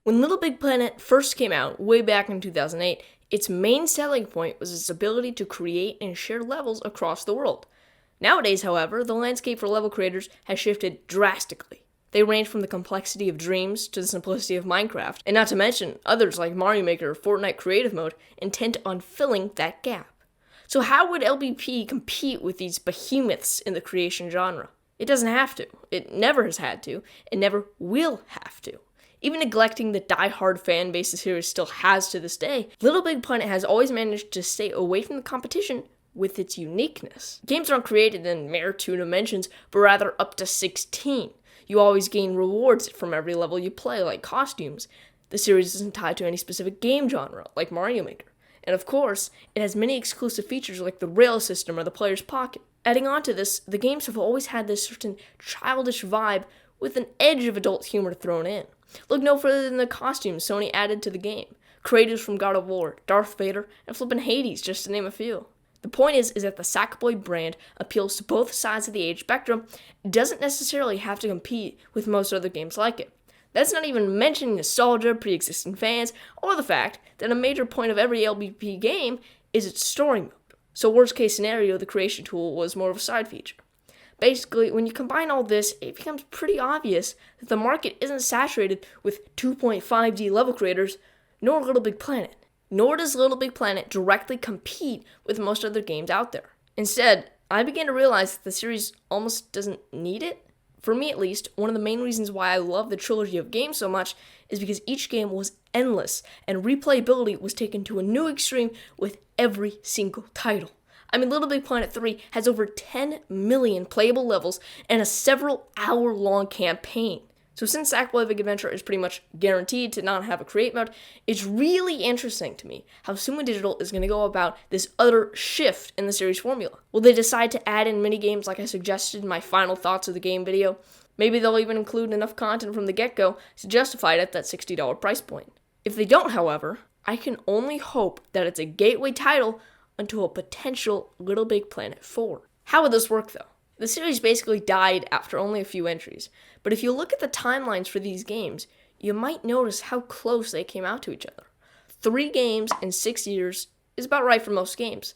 When LittleBigPlanet first came out, way back in 2008, its main selling point was its ability to create and share levels across the world. Nowadays, however, the landscape for level creators has shifted drastically. They range from the complexity of Dreams to the simplicity of Minecraft, and not to mention others like Mario Maker or Fortnite Creative Mode intent on filling that gap. So how would LBP compete with these behemoths in the creation genre? It doesn't have to. It never has had to, and never will have to. Even neglecting the die-hard fan base the series still has to this day, LittleBigPlanet has always managed to stay away from the competition with its uniqueness. Games aren't created in mere 2 dimensions, but rather up to 16. You always gain rewards from every level you play, like costumes. The series isn't tied to any specific game genre, like Mario Maker. And of course, it has many exclusive features like the rail system or the player's pocket. Adding on to this, the games have always had this certain childish vibe with an edge of adult humor thrown in. Look no further than the costumes Sony added to the game. Creators from God of War, Darth Vader, and flippin' Hades, just to name a few. The point is that the Sackboy brand appeals to both sides of the age spectrum. It doesn't necessarily have to compete with most other games like it. That's not even mentioning nostalgia, pre-existing fans, or the fact that a major point of every LBP game is its story mode. So worst case scenario, the creation tool was more of a side feature. Basically, when you combine all this, it becomes pretty obvious that the market isn't saturated with 2.5D level creators, nor LittleBigPlanet. Nor does LittleBigPlanet directly compete with most other games out there. Instead, I began to realize that the series almost doesn't need it. For me at least, one of the main reasons why I love the trilogy of games so much is because each game was endless, and replayability was taken to a new extreme with every single title. I mean, LittleBigPlanet 3 has over 10 million playable levels and a several hour-long campaign. So since Sackboy Big Adventure is pretty much guaranteed to not have a create mode, it's really interesting to me how Sumo Digital is going to go about this utter shift in the series formula. Will they decide to add in minigames like I suggested in my final thoughts of the game video? Maybe they'll even include enough content from the get-go to justify it at that $60 price point. If they don't, however, I can only hope that it's a gateway title unto a potential LittleBigPlanet 4. How would this work though? The series basically died after only a few entries, but if you look at the timelines for these games, you might notice how close they came out to each other. 3 games in 6 years is about right for most games,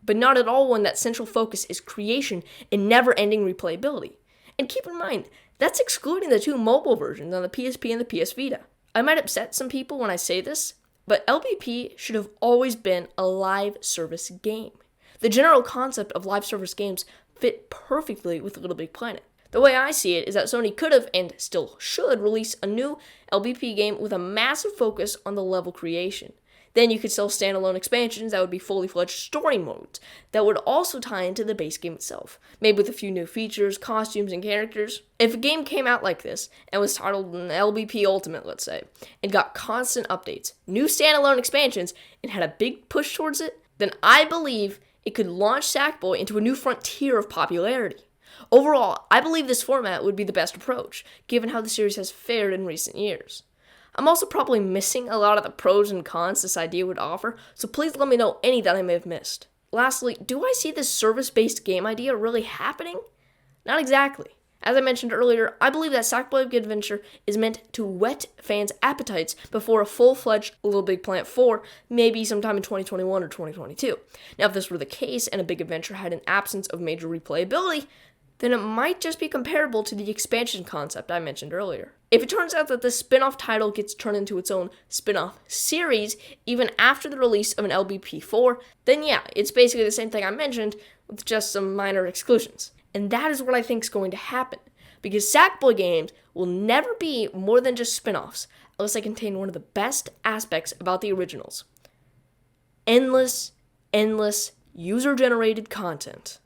but not at all when that central focus is creation and never-ending replayability. And keep in mind, that's excluding the 2 mobile versions on the PSP and the PS Vita. I might upset some people when I say this, but LBP should have always been a live service game. The general concept of live service games fit perfectly with LittleBigPlanet. The way I see it is that Sony could have, and still should, release a new LBP game with a massive focus on the level creation. Then you could sell standalone expansions that would be fully fledged story modes that would also tie into the base game itself, maybe with a few new features, costumes, and characters. If a game came out like this and was titled an LBP Ultimate, let's say, and got constant updates, new standalone expansions, and had a big push towards it, then I believe it could launch Sackboy into a new frontier of popularity. Overall, I believe this format would be the best approach, given how the series has fared in recent years. I'm also probably missing a lot of the pros and cons this idea would offer, so please let me know any that I may have missed. Lastly, do I see this service-based game idea really happening? Not exactly. As I mentioned earlier, I believe that Sackboy Big Adventure is meant to whet fans' appetites before a full-fledged LittleBigPlanet 4, maybe sometime in 2021 or 2022. Now, if this were the case and a Big Adventure had an absence of major replayability, then it might just be comparable to the expansion concept I mentioned earlier. If it turns out that this spin-off title gets turned into its own spin-off series even after the release of an LBP 4, then yeah, it's basically the same thing I mentioned with just some minor exclusions. And that is what I think is going to happen, because Sackboy games will never be more than just spin-offs unless they contain one of the best aspects about the originals. Endless, user-generated content.